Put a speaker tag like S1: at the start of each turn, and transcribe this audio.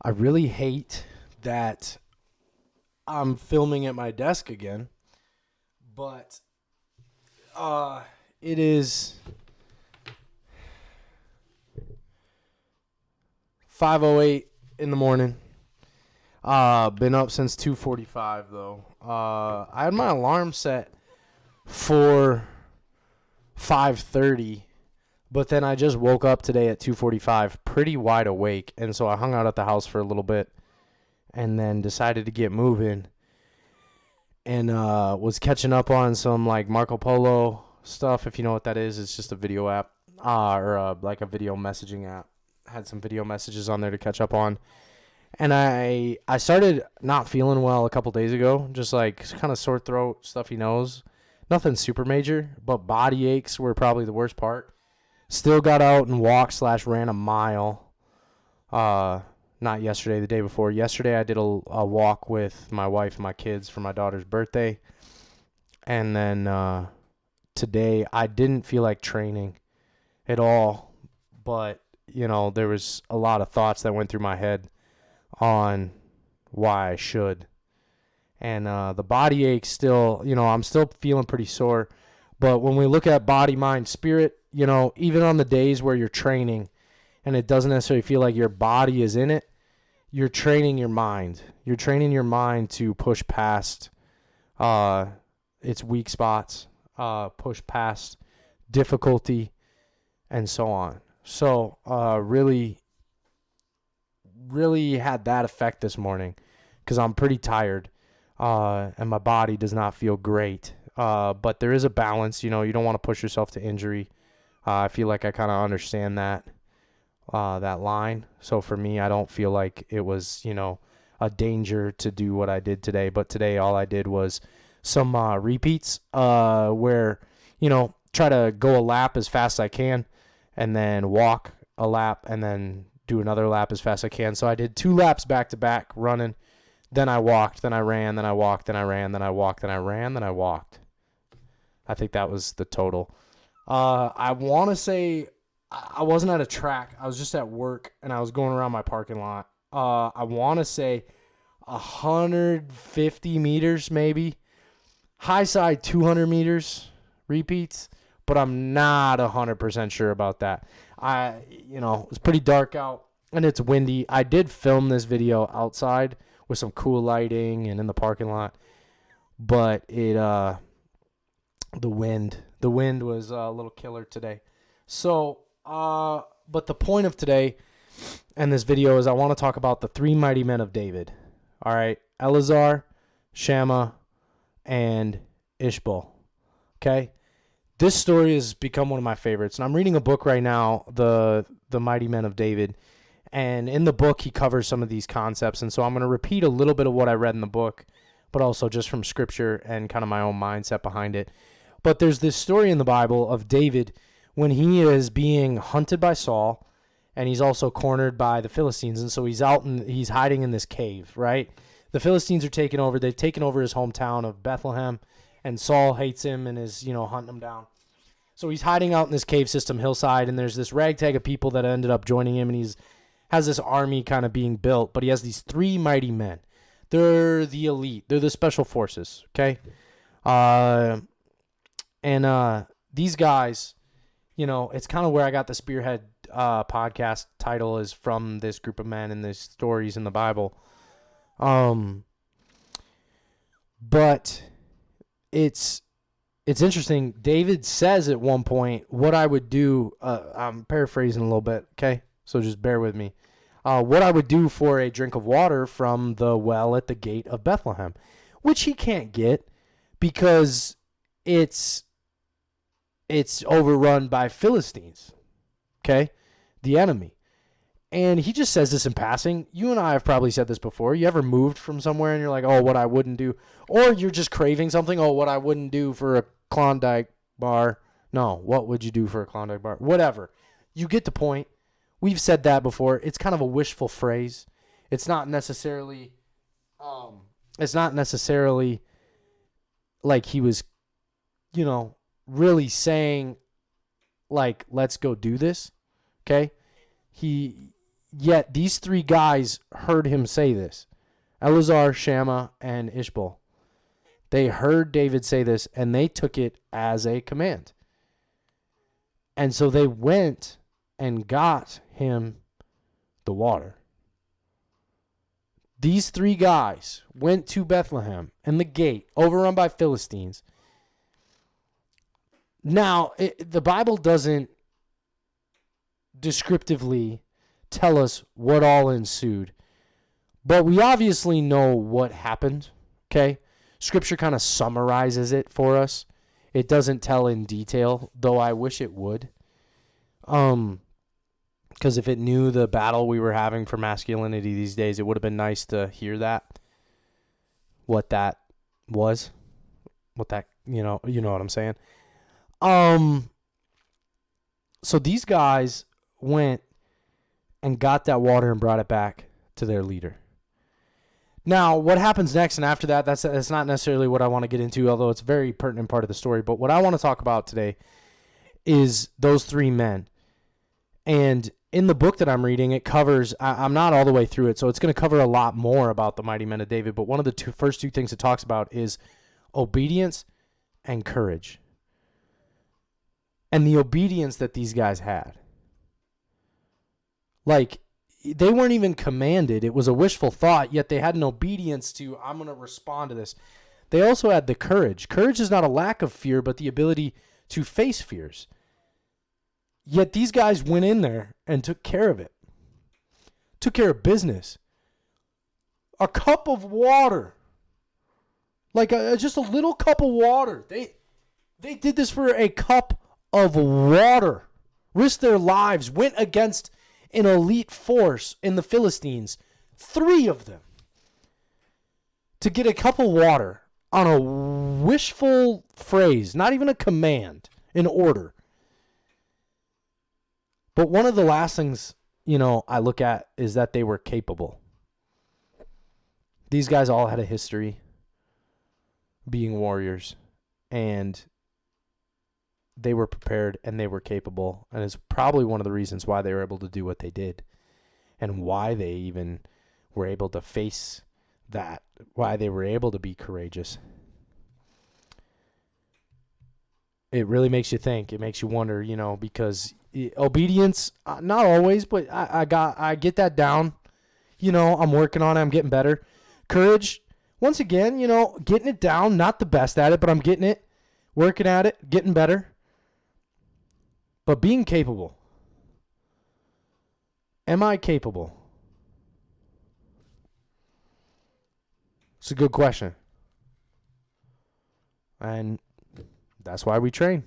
S1: I really hate that I'm filming at my desk again, but it is 5:08 in the morning. Been up since 2:45 though. I had my alarm set for 5:30, but then I just woke up today at 2:45 pretty wide awake, and so I hung out at the house for a little bit and then decided to get moving and was catching up on some like Marco Polo stuff. If you know what that is, it's just a video app or like a video messaging app. Had some video messages on there to catch up on. And I started not feeling well a couple days ago, just like kind of sore throat, stuffy nose. Nothing super major, but body aches were probably the worst part. Still got out and walked / ran a mile. Not yesterday, the day before. Yesterday I did a walk with my wife and my kids for my daughter's birthday. And then today I didn't feel like training at all. But, there was a lot of thoughts that went through my head on why I should. And the body ache still, I'm still feeling pretty sore. But when we look at body, mind, spirit, even on the days where you're training and it doesn't necessarily feel like your body is in it, you're training your mind. You're training your mind to push past its weak spots, push past difficulty, and so on. So really had that effect this morning because I'm pretty tired and my body does not feel great. But there is a balance. You don't want to push yourself to injury. I feel like I kind of understand that line. So for me, I don't feel like it was, a danger to do what I did today. But today, all I did was some repeats where, try to go a lap as fast as I can and then walk a lap and then do another lap as fast as I can. So I did 2 laps back to back running. Then I walked, then I ran, then I walked, then I ran, then I walked, then I ran, then I walked. I think that was the total. I want to say I wasn't at a track. I was just at work, and I was going around my parking lot. I want to say 150 meters maybe. High side 200 meters repeats, but I'm not 100% sure about that. It's pretty dark out, and it's windy. I did film this video outside with some cool lighting and in the parking lot, but the wind was a little killer today. So, but the point of today and this video is I want to talk about the 3 mighty men of David. All right, Eleazar, Shammah, and Ishbal. Okay, this story has become one of my favorites, and I'm reading a book right now, the Mighty Men of David. And in the book, he covers some of these concepts. And so I'm going to repeat a little bit of what I read in the book, but also just from scripture and kind of my own mindset behind it. But there's this story in the Bible of David when he is being hunted by Saul, and he's also cornered by the Philistines. And so he's out and he's hiding in this cave, right? The Philistines are taking over. They've taken over his hometown of Bethlehem, and Saul hates him and is, hunting him down. So he's hiding out in this cave system hillside, and there's this ragtag of people that ended up joining him, and he's has this army kind of being built, but he has these 3 mighty men. They're the elite. They're the special forces, okay? These guys, it's kind of where I got the Spearhead podcast title is from this group of men and these stories in the Bible. But it's interesting. David says at one point what I would do. I'm paraphrasing a little bit, okay? So just bear with me. What I would do for a drink of water from the well at the gate of Bethlehem, which he can't get because it's overrun by Philistines, okay, the enemy. And he just says this in passing. You and I have probably said this before. You ever moved from somewhere and you're like, oh, what I wouldn't do? Or you're just craving something. Oh, what I wouldn't do for a Klondike bar. No, what would you do for a Klondike bar? Whatever. You get the point. We've said that before. It's kind of a wishful phrase. It's not necessarily like he was, really saying like, let's go do this. Okay. Yet these three guys heard him say this. Eleazar, Shammah, and Ishbal. They heard David say this, and they took it as a command. And so they went and got him the water. These three guys went to Bethlehem and the gate, overrun by Philistines. Now, the Bible doesn't descriptively tell us what all ensued, but we obviously know what happened, okay? Scripture kind of summarizes it for us. It doesn't tell in detail, though I wish it would. Because if it knew the battle we were having for masculinity these days, it would have been nice to hear that. What that was. What that, you know what I'm saying. So these guys went and got that water and brought it back to their leader. Now, what happens next and after that, that's not necessarily what I want to get into, although it's a very pertinent part of the story. But what I want to talk about today is those three men. And in the book that I'm reading, it covers, I'm not all the way through it, so it's going to cover a lot more about the mighty men of David. But one of the first two things it talks about is obedience and courage. And the obedience that these guys had. Like, they weren't even commanded. It was a wishful thought, yet they had an obedience to, I'm going to respond to this. They also had the courage. Courage is not a lack of fear, but the ability to face fears. Yet these guys went in there and took care of it. Took care of business. A cup of water. Like just a little cup of water. They did this for a cup of water. Risked their lives. Went against an elite force in the Philistines. 3 of them. To get a cup of water on a wishful phrase. Not even a command. An order. But one of the last things, I look at is that they were capable. These guys all had a history being warriors, and they were prepared and they were capable, and it's probably one of the reasons why they were able to do what they did and why they even were able to face that, why they were able to be courageous. It really makes you think. It makes you wonder, because obedience, not always, but I get that down. I'm working on it. I'm getting better. Courage, once again, getting it down. Not the best at it, but I'm getting it. Working at it. Getting better. But being capable. Am I capable? It's a good question. And that's why we train.